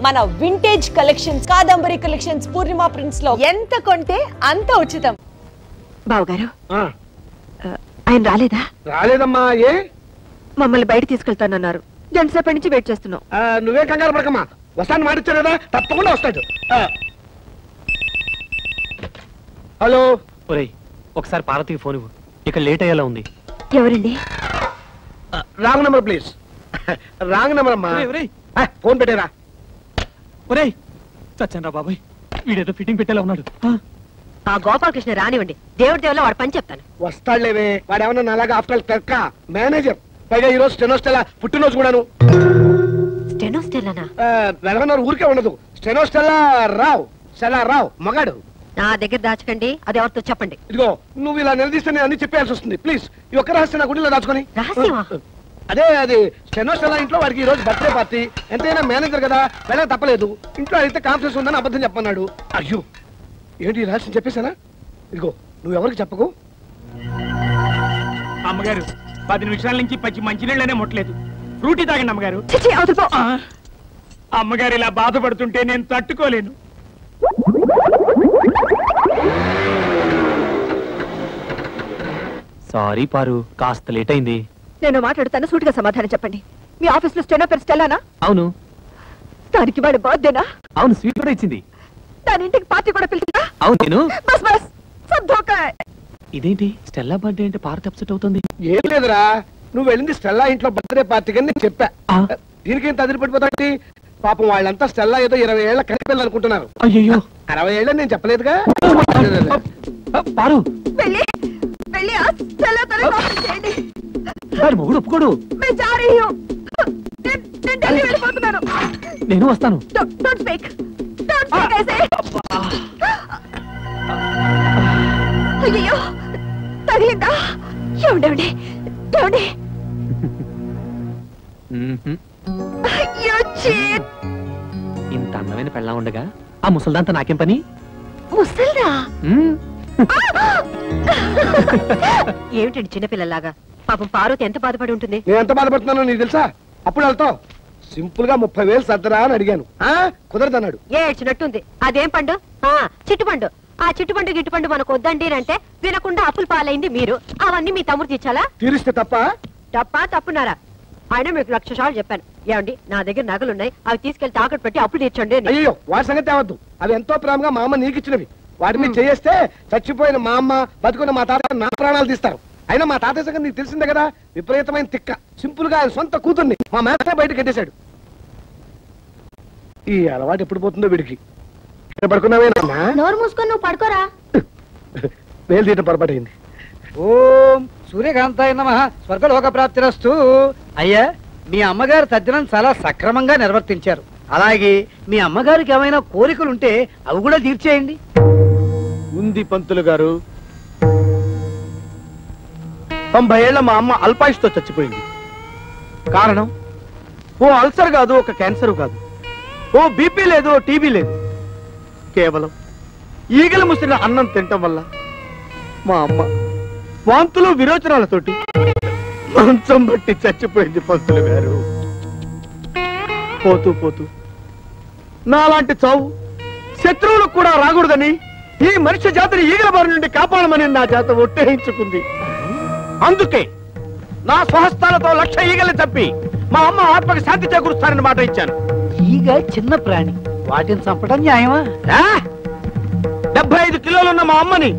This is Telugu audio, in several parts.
మన వింటేజ్ కలెక్షన్స్ కాదంబరి కలెక్షన్స్ పూర్ణిమ ప్రింట్స్ లో ఎంత కొంటే అంత ఉచితం. బావగారు ఆయన రాలేదా? రాలేదమ్మా. ఏ మమ్మల్ని బయట తీసుకెళ్తానన్నారు. గంటసేపటి నుంచి వెయిట్ చేస్తున్నాం. నువ్వే కంగారు పడకమ్మా, వస్తాను మాటిచ్చారు కదా, తప్పకుండా వస్తాడు. హలో ఒరేయ్, ఒకసారి పార్వతికి ఫోన్ ఇవ్వు, ఇక లేట్ అయ్యేలా ఉంది. ఎవరండి? Wrong number please. Wrong number అమ్మా. ఫోన్ పెట్టేరా. ఒరేయ్ చచ్చండ్రా బాబాయ్, వీడేదో ఫిట్టింగ్ పెట్టేలా ఉన్నాడు. ఆ గోపాలకృష్ణ రానివ్వండి, దేవుడి దేవులో వాడు పని చెప్తాను. వస్తాడులేవే, వాడు ఏమన్నా అలాగా ఆఫ్టర్ క్లర్క్ మేనేజర్, పైగా ఈ రోజు స్టెనోస్టెలా పుట్టినరోజు కూడాను. స్టెనోస్టెల్లానా? వెలగన్నారు ఊరికే ఉండదు. స్టెనోస్టెలా రావు, స్టెలా రావు మగాడు. నా దగ్గర దాచకండి, అది ఎవరితో చెప్పండి. ఇదిగో నువ్వు ఇలా నిలదీస్తే నేను అన్ని చెప్పాల్సి వస్తుంది. ప్లీజ్ ఈ ఒక్క రహస్యం నా గుడిలో దాచుకొని. అదే అది స్టెనోస్టెలా ఇంట్లో వాడికి ఈ రోజు బర్త్డే పార్టీ, ఎంతైనా మేనేజర్ కదా, వెళ్ళక తప్పలేదు. ఇంట్లో అయితే కాన్ఫరెన్స్ ఉందని అబద్ధం చెప్పన్నాడు. అయ్యో ఏంటి రహస్యం చెప్పేశానా? ఇదిగో నువ్వు ఎవరికి చెప్పకు. అమ్మగారు 10 నిమిషాల నుంచి మంచినీళ్ళనే ముట్టలేదు, ఫ్రూటీ తాగండి అమ్మగారు. అమ్మగారు ఇలా బాధపడుతుంటే నేను తట్టుకోలేను. సారీ పారు, కాస్త లేట్ అయింది. నేను మాట్లాడుతాను, సూటిగా సమాధానం చెప్పండి. మీ ఆఫీస్ లో స్టెనో పేరు స్టెల్లానా? అవును. దానికి వాడి బర్త్డేనా? అవును, స్వీట్ కూడా ఇచ్చింది. దాని ఇంటికి పార్టీ కూడా పిలిచిందా? అవును. నేను బస్ బస్ సబ్ ధోకా. ఇదేంటి స్టెల్లా బర్త్డే అంటే పార్టీ అప్సెట్ అవుతుంది? ఏం లేదురా, నువ్వు వెళ్ళింది స్టెల్లా ఇంట్లో బర్త్డే పార్టీకి అని నేను చెప్పా. దీనికేం తదిలిపడిపోతాంటి? పాపం వాళ్ళంతా స్టెల్లా ఏదో 20 ఏళ్ల కలిపి అనుకుంటున్నారు. అయ్యో 60 ఏళ్ళని నేను చెప్పలేదుగా. పారు వెళ్ళి వెళ్ళి ఆ స్టెల్లాతో కాల్ చేయండి. వాడి మొగుడు ఒప్పుకోడు. मैं जा रही हूं, నేను ఢిల్లీ వెళ్ళిపోతున్నాను. నేను వస్తాను. డోంట్ స్పీక్ ऐसे. అయ్యో తగిలిందా? ఏమండి ఏమండి? అయ్యో చీట్. ఇంత అందమైన పెళ్ళా ఉండగా ఆ ముసల్దాంతో నాకేం పని? ముసల్దా? ఏమిటండి చిన్నపిల్లలాగా? పాపం పార్వతి ఎంత బాధపడి ఉంటుంది. నేను ఎంత బాధపడుతున్నానో నీకు తెలుసా? అప్పుడు వెళ్తావు సింపుల్ గా 30,000 సర్దరా అని అడిగాను. కుదరదన్నాడు. ఏడ్చినట్టుంది. అదేం పండు? చిట్టుపండు. ఆ చిట్టుపండు గిట్టుపండు మనకు వద్దండి అంటే వినకుండా అప్పులు పాలైంది మీరు. అవన్నీ మీ తమ్ముడు తీర్చాలా? తీరిస్తే తప్ప తప్పున్నారా? ఆయన మీకు 1,00,000 సార్లు చెప్పాను, ఏమండి నా దగ్గర నగలున్నాయి, అవి తీసుకెళ్లి తాకట్టు పెట్టి అప్పులు తీర్చండి. అయ్యో వాడి సంగతి తేవద్దు. అవి ఎంతో ప్రేమగా మా అమ్మ నీకు ఇచ్చినవి. వాటి మీద చేస్తే చచ్చిపోయిన మా అమ్మ బతుకున్న మా తాత నా ప్రాణాలు తీస్తారు. అయినా మా తాతయ్య సంగతి నీకు తెలిసిందే కదా, విపరీతమైన తిక్క. సింపుల్ గా ఆయన సొంత కూతుర్ని మా మేత బయట కట్టేశాడు. ఈ అలవాటు ఎప్పుడు పోతుందో వీడికి. ఇక్కడ పడుకున్నావేనా? నోరు మూసుకొని నువ్వు పడుకోరా. వేలు తీయటం పొరపాటైంది. ఓం సూర్యకాంతాయ నమః, స్వర్గలోక ప్రాప్తిరస్తు. అయ్యా మీ అమ్మగారు తద్దినం చాలా సక్రమంగా నిర్వర్తించారు. అలాగే మీ అమ్మగారికి ఏమైనా కోరికలుంటే అవి కూడా తీర్చేయండి. ఉంది పంతులు గారు. 90 ఏళ్ల మా అమ్మ అల్పాయుష్తో చచ్చిపోయింది. కారణం ఓ అల్సర్ కాదు, ఒక క్యాన్సర్ కాదు, ఓ బీపీ లేదు, ఓ టీబీ లేదు. కేవలం ఈగలు ముసిన అన్నం తినటం వల్ల మా అమ్మ వాంతులు విరోచనాలతోటి మంచం బట్టి చచ్చిపోయింది పంతులు గారు. పోతూ పోతూ నాలాంటి చావు శత్రువులకు కూడా రాకూడదని ఈ మనిషి జాతిని ఈగల బారి నుండి కాపాడమని నా జాత ఒట్టేయించుకుంది. అందుకే నా స్వహస్తాలతో 1,00,000 ఈగలు చంపి మా అమ్మ ఆత్మకి శాంతి చేకూరుస్తానని మాట ఇచ్చాను. ఈగ చిన్న ప్రాణి, వాటిని చంపడం న్యాయమా? 75 కిలోలున్న మా అమ్మని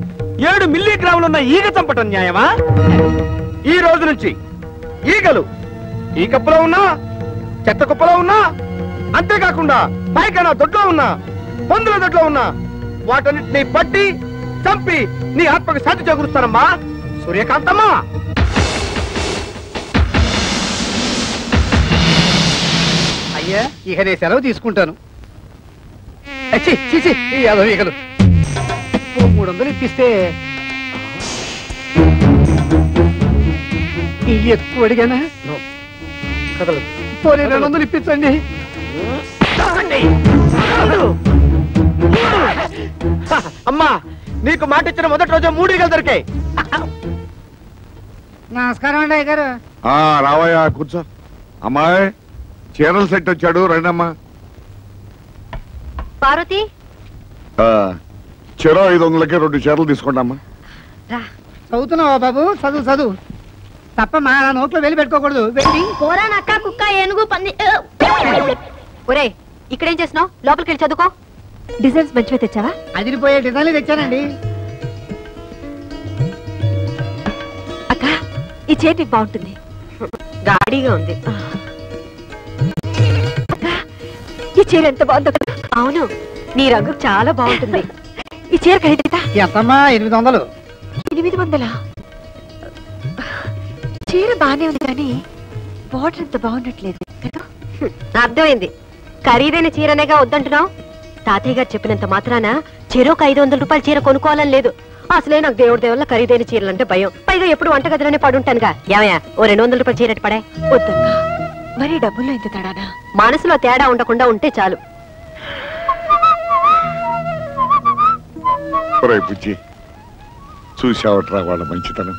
7 మిల్లీగ్రాములున్న ఈగ చంపటం న్యాయమా? ఈ రోజు నుంచి ఈగలు ఈ కప్పులో ఉన్నా, చెత్త కుప్పలో ఉన్నా, అంతేకాకుండా పైకైనా దొడ్లో ఉన్నా, పందుల దొడ్లో ఉన్నా, వాటన్నిటిని పట్టి చంపి నీ ఆత్మకి శాంతి చేకూరుస్తానమ్మా సూర్యకాంతమ్మా. అయ్యా ఇక నేను సెలవు తీసుకుంటాను. ఈగలు 300 ఇప్పిస్తే ఎక్కువ అడిగానా? పోనీ 200 ఇప్పించండి. అమ్మా నీకు మాట ఇచ్చిన మొదటి రోజు 3 ఈగలు దొరికాయి. నమస్కారం అండి అయ్యగారు. రావయ్యా కూర్చో. అమ్మాయి చీరల సెట్ వచ్చాడు, రండమ్మా. పార్వతి చెరో 500కి 2 చీరలు తీసుకోండమ్మా. రా. చదువుతున్నావా బాబు? చదువు చదువు తప్పమ్మా, నా నోట్లో వెళ్ళి పెట్టుకోకూడదు. వెళ్ళి పోరా నక్క కుక్క ఏనుగు పంది. ఒరే ఇక్కడేం చేస్తున్నావు? లోపలికి వెళ్ళి చదువుకో. డిజైన్స్ మంచిగా తెచ్చావా? అదిరిపోయే డిజైన్లు తెచ్చానండి. అక్క ఈ చీర నీకు బాగుంటుంది. గాడిగా ఉంది. అక్క ఈ చీర ఎంత బాగుంది. అవును నీ రంగు చాలా బాగుంటుంది. ఈ చీర ఖరీదా? ఎంతమ్మా? 800. 800? చీర బానే ఉంది కానీ బార్డర్ అంత బాగున్నట్లేదు కదా. అర్థమైంది. ఖరీదైన చీరనేగా వద్దంటున్నావు. తాతయ్య గారు చెప్పినంత మాత్రాన చెరోక 500 రూపాయల చీర కొనుక్కోవాలని లేదు. అసలే నాకు దేవుడి దేవుళ్ళ ఖరీదైన చీరలంటే భయం. పైగా ఎప్పుడు వంటగదిలోనే పడుంటానుగా. ఏమయ్యా ఓ 200 రూపాయల చీర పడే. వద్దమ్మా మరి డబ్బుల్లో ఇంత తేడానా? మనసులో తేడా ఉండకుండా ఉంటే చాలు. బుజ్జి చూసావట్రా వాళ్ళ మంచితనం.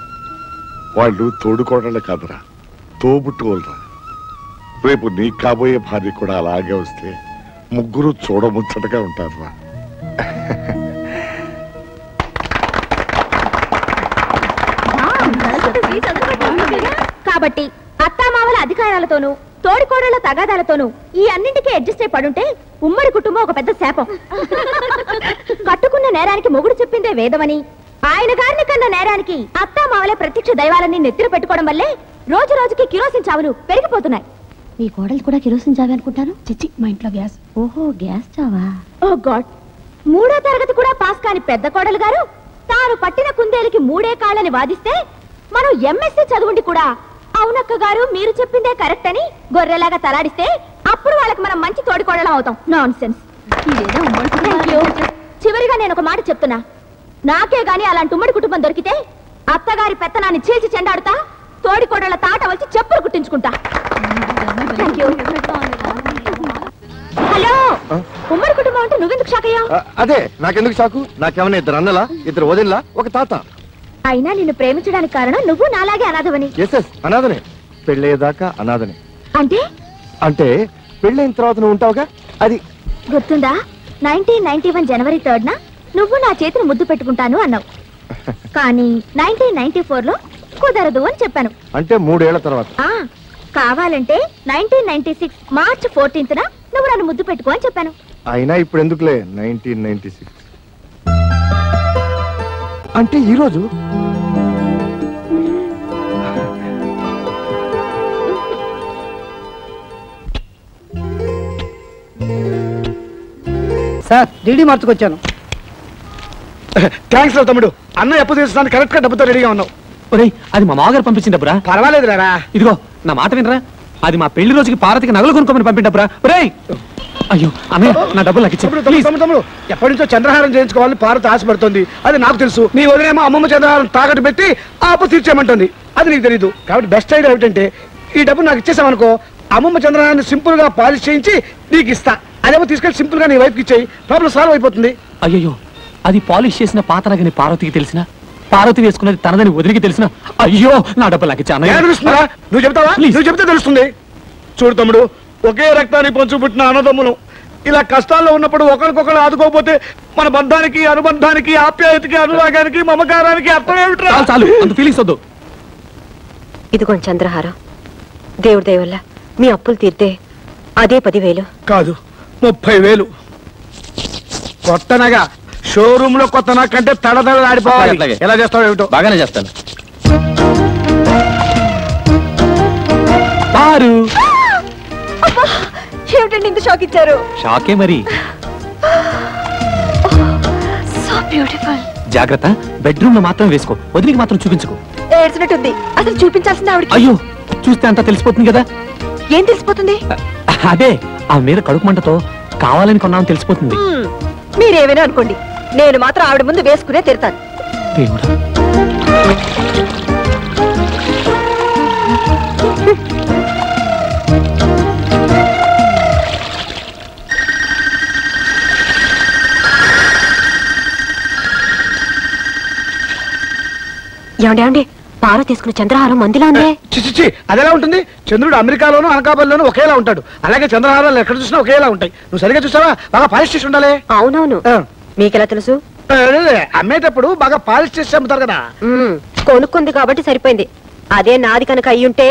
వాళ్ళు తోడుకోవడాలే కాదురా, తోబుట్టుకోలరా. రేపు నీకు కాబోయే భార్య కూడా అలాగే వస్తే ముగ్గురు చూడముచ్చటగా ఉంటారురా. కాబట్టి అత్తామామల అధికారాలతోనూ తోడికోడళ్ల తగాదాలతోనూ ఈ అన్నింటికీ అడ్జస్ట్ అయి పడుంటే ఉమ్మడి కుటుంబం ఒక పెద్ద శాపం. కట్టుకున్న నేరానికి మొగుడు చెప్పిందే వేదమని, ఆయన గారిని కన్న నేరానికి అత్తామామలే ప్రత్యక్ష దైవాలన్నీ నెత్తిన పెట్టుకోవడం వల్లే రోజు రోజుకి కిరోసిన్ చావులు పెరిగిపోతున్నాయి. మీ కోడలు కూడా కిరోసిన్ చావే అనుకుంటాను. చిచ్చి మా ఇంట్లో గ్యాస్. ఓహో గ్యాస్ చావా. ఓ గాడ్. 3వ తరగతి కూడా పాస్ కాని పెద్ద కోడలు గారు తాను పట్టిన కుందేలికి 3 కాళ్ళని వాదిస్తే మనం ఎంఎస్సీ చదువుండి కూడా అవునక్క గారు మీరు చెప్పిందే కరెక్ట్ అని గొర్రెలాగా తలాడిస్తే అప్పుడు వాళ్ళకి మనం మంచి తోడికోడలం అవుతాం. Non sense. చివరిగా నేను ఒక మాట చెప్తున్నా. నాకే గాని అలాంటి ఉమ్మడి కుటుంబం దొరికితే అత్తగారి పెత్తనాన్ని చీల్చి చెండాడుతా, తోడికోడళ్ల తాట వచ్చి చెప్పులు కుట్టించుకుంటా. హలో, ఉమ్మడి కుటుంబం అంటే నువ్వెందుకు షాక్ అయ్యావు? అదే నాకెందుకు షాకు? నాకేమన్నా 2 అన్నలా, 2 వదినలా, ఒక తాత. అయినా నిన్ను ప్రేమించడానికి కారణం నువ్వు నాలాగే అనాథవని. ఎస్ అనాథనే. పెళ్ళయ్యేదాకా అనాథనే. అంటే అంటే పెళ్ళైన తర్వాత నువ్వు ఉంటావుగా, అది గుర్తుందా? 1991 జనవరి 3న నువ్వు నా చేతిని ముద్దు పెట్టుకుంటాను అన్నావు. కానీ 1994లో కుదరదు అని చెప్పాను. అంటే 3 ఏళ్ల తర్వాత. కావాలంటే 1996 మార్చ్ 14న నువ్వు నన్ను ముద్దు పెట్టుకో అని చెప్పాను. అయినా ఇప్పుడు ఎందుకులే 1996 అంటే ఈ రోజు. Sir DD మార్చుకొచ్చాను. థ్యాంక్స్ రా తమ్ముడు. అన్న ఎప్పుడు తీర్చడానికి కరెక్ట్ గా డబ్బుతో రెడీగా ఉన్నావు. ఒరేయ్ అది మా మామగారు పంపించిన డబ్బురా. పర్వాలేదు రా. ఇదిగో నా మాట వినరా, అది మా పెళ్లి రోజుకి పార్వతికి నగలు కొనుక్కోమని పంపిన డబ్బురా. ఒరేయ్ అయ్యో అన్నయ్య నా డబ్బులు నాకు ఇచ్చి. తమ్ముడు ఎప్పటి నుంచో చంద్రహారం చేయించుకోవాలని పార్వతి ఆశపడుతుంది. అది నాకు తెలుసు. నీ వదిలేమో అమ్మమ్మ చంద్రహారం తాకట్టు పెట్టి ఆ అప్పు తీర్చేయమంటుంది. అది నీకు తెలీదు. కాబట్టి బెస్ట్ ఐడియా ఏమిటంటే ఈ డబ్బు నాకు ఇచ్చేసామనుకో, అమ్మమ్మ చంద్రహారాన్ని సింపుల్ గా పాలిష్ చేయించి నీకు ఇస్తా. అదేమో తీసుకెళ్లి సింపుల్ గా నీ వైఫ్కి ఇచ్చేయి, ప్రాబ్లం సాల్వ్ అయిపోతుంది. అయ్యో అది పాలిష్ చేసిన పాత నగని పార్వతికి తెలిసిన, పార్వతి వేసుకున్నది తనదని వదిలికి తెలిసిన, అయ్యో నా డబ్బులు నాకు ఇచ్చా. తెలుస్తుందా? నువ్వు చెప్తావా? నువ్వు చెప్తే తెలుస్తుంది. చూడు తమ్ముడు, ఒకే రక్తాన్ని పంచు పుట్టిన అన్నదమ్ములు ఇలా కష్టాల్లో ఉన్నప్పుడు ఒకరికొకరు ఆదుకోకపోతే మన బంధానికి, అనుబంధానికి, ఆప్యాయతకి, అనురాగానికి, మమకారానికి అర్థం ఏమిట్రా? చాలు అంత ఫీలింగ్స్ వద్దు. ఇదిగోండి చంద్రహారం. దేవుడి దయ వల్ల మీ అప్పులు తీర్తే అదే 10,000 కాదు 30,000. కొత్తనగా షోరూమ్ లో కొత్త నాకంటే తడతడలాడిపోవాలి. ఎలా చేస్తావు ఏమిటో. బాగానే చేస్తాను. పారు ఏమిటండి ఇంత షాక్ ఇచ్చారు? షాకే మరి. So beautiful. జాగ్రత్త, బెడ్రూమ్ లో మాత్రం వేసుకో, వదిలికి మాత్రం చూపించుకో. ఏడ్చినట్టుంది. అసలు చూపించాల్సింది ఆవిడకి. అయ్యో చూస్తే అంతా తెలిసిపోతుంది కదా. ఏం తెలిసిపోతుంది? అదే ఆ మీద కడుపు మంటతో కావాలని కొన్నామని తెలిసిపోతుంది. మీరేమైనా అనుకోండి, నేను మాత్రం ఆవిడ ముందు వేసుకునే తిడతాను. దేవుడా ఏమండి పార తీసుకున్న చంద్రహారం మందిలా ఉందే. చిచి అదెలా ఉంటుంది? చంద్రుడు అమెరికాలోను అనకాపల్లిలోను ఒకేలా ఉంటాడు. అలాగే చంద్రహారాలు ఎక్కడ చూసినా ఒకేలా ఉంటాయి. నువ్వు సరిగా చూసావా? బాగా పాలిష్ చేసి ఉండాలి. అవునవును. మీకెలా తెలుసు? అమ్మేటప్పుడు బాగా పాలిష్ చేసి అమ్ముతారు కదా. కొనుక్కుంది కాబట్టి సరిపోయింది. అదే నాది కనుక అయ్యుంటే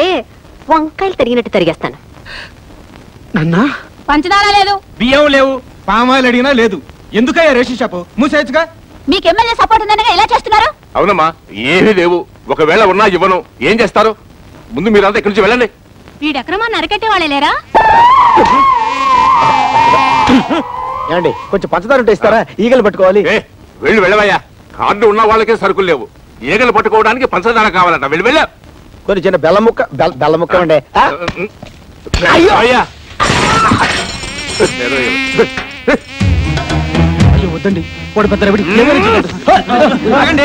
వంకాయలు తరిగినట్టు తరిగేస్తాను. నన్నా పంచదార లేదు, బియ్యం లేవు, పామాయిల్ అడిగినా లేదు. ఎందుకయ్యా రేషన్ షాపు మూసేయచ్చుగా? మీకు ఎమ్మెల్యే సపోర్ట్ ఉందనగా ఎలా చేస్తున్నారు? అవునమ్మా, ఏమీ లేవు. ఒకవేళ ఉన్నా ఇవ్వను. ఏం చేస్తారు? ముందు మీరంతా ఇక్కడి నుంచి వెళ్ళండి. వీడెక్రమాన్ని అరకెట్టే వాళ్ళే లేరా? ఏమండి కొంచెం పంచదార ఉంటే ఇస్తారా? ఈగలు పట్టుకోవాలి. వెళ్ళవయ్యా. కార్డు ఉన్న వాళ్ళకే సరుకులు లేవు. ఈగలు పట్టుకోవడానికి పంచదార కావాలట. వెళ్ళ కొన్ని చిన్న బెల్ల ముక్క ఉండే. అయ్యా అయ్యో వద్దండి, వాడు పెద్ద రవిడి. ఆగండి.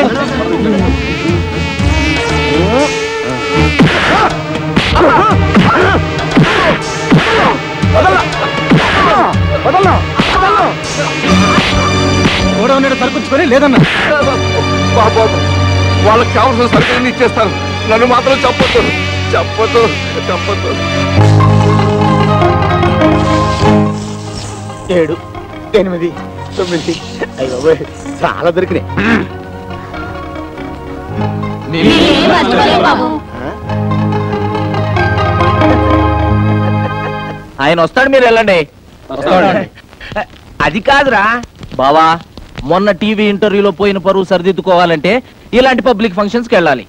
గోడౌన్ సరుకుంచుకొని లేదన్నా. వాళ్ళకి కావాల్సిన సరుకులన్నీ ఇచ్చేస్తాను. నన్ను మాత్రం చెప్పొద్దు. 7, 8, 9 అయ్యో చాలా దొరికినాయి. ఆయన వస్తాడు, మీరు వెళ్ళండి. అది కాదురా బావా, మొన్న టీవీ ఇంటర్వ్యూలో పోయిన పరువు సరిదిద్దుకోవాలంటే ఇలాంటి పబ్లిక్ ఫంక్షన్స్కి వెళ్ళాలి.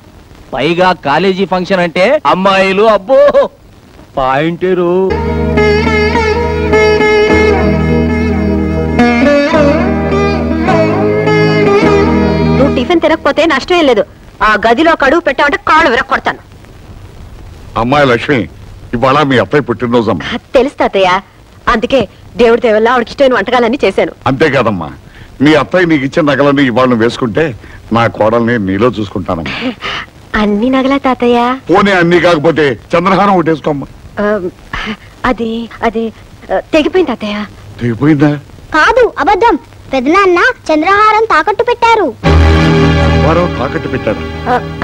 పైగా కాలేజీ ఫంక్షన్ అంటే అమ్మాయిలు, అబ్బో పాయింటేరు. నువ్వు టిఫిన్ తినకపోతే నష్టం ఏం లేదు. ఆ గదిలో కడుగు పెట్టామంటే కాళ్ళు విరక్కొడతాను. అమ్మాయి లక్ష్మి, ఇవాళ మీ అత్తయ్య పుట్టినరోజమ్మా. తెలుసు తాతయ్య, అందుకే దేవుడి దేవల్ల ఆవిడకి ఇష్టమైన వంటకాలన్నీ చేశాను. అంతేకాదమ్మా, మీ అత్తయ్య నీకు ఇచ్చిన నగలన్నీ ఇవాళ వేసుకుంటే నా కోడల్ని నీలో చూసుకుంటానమ్మా. అన్ని నగలా తాతయ్య? పోనీ అన్ని కాకపోతే చంద్రహారం ఒకటేసుకోమ్మా. అది అది తెగిపోయింది తాతయ్య. తెగిపోయిందా? కాదు, అబద్ధం. పెదనాన్న చంద్రహారం తాకట్టు పెట్టారు. వారు తాకట్టు పెట్టారు.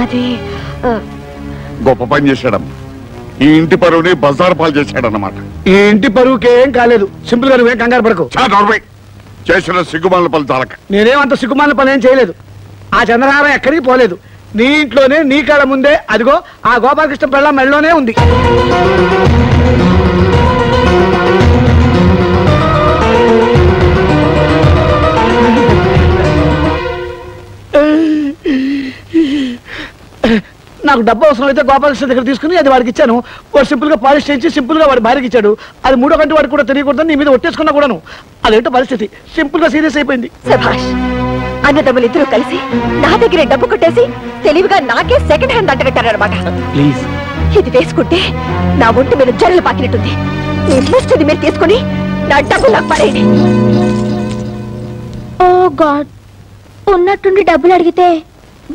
అది గొప్ప పని చేశాడమ్మా. ఈ ఇంటి పరువుని బజార్ పాలు చేశాడన్నమాట. ఈ ఇంటి పరువుకి ఏం కాలేదు. సింపుల్ గా నువ్వేం కంగారు పడకు. చేసిన సిగ్గుమాల పని చాలక. నేనేమంత సిగ్గుమాల పని ఏం చేయలేదు. ఆ చంద్రహారం ఎక్కడికి పోలేదు. నీ ఇంట్లోనే, నీ కాడ ముందే, అదిగో ఆ గోపాలకృష్ణ పెళ్ళ మెళ్ళలోనే ఉంది. నాకు డబ్బు అవసరం అయితే గోపాలకృష్ణ దగ్గర తీసుకుని అది వాడికి ఇచ్చాను. వాడు సింపుల్ గా పాలిష్ చేయించి సింపుల్ గా వాడి భార్యకి ఇచ్చాడు. అది 3వ గంట వాడికి కూడా తెలియకూడదని నీ మీద ఒట్టేసుకున్నా కూడాను. అదేంటో పరిస్థితి సింపుల్ గా సీరియస్ అయిపోయింది. సభాష్, అన్నదమ్ములిద్దరూ కలిసి నా దగ్గరే డబ్బు కొట్టేసి తెలివిగా నాకే సెకండ్ హ్యాండ్ అంటగట్టారనమాట. ప్లీజ్, ఇది వేసుకుంటే నా ఒంటి మీద జరలు పాకినట్టుంది. మీ దృష్టిని మీరు తీసుకుని నా డబ్బు నాకు పడేయండి. ఓ గాడ్, ఉన్నట్టుండి డబ్బులు అడిగితే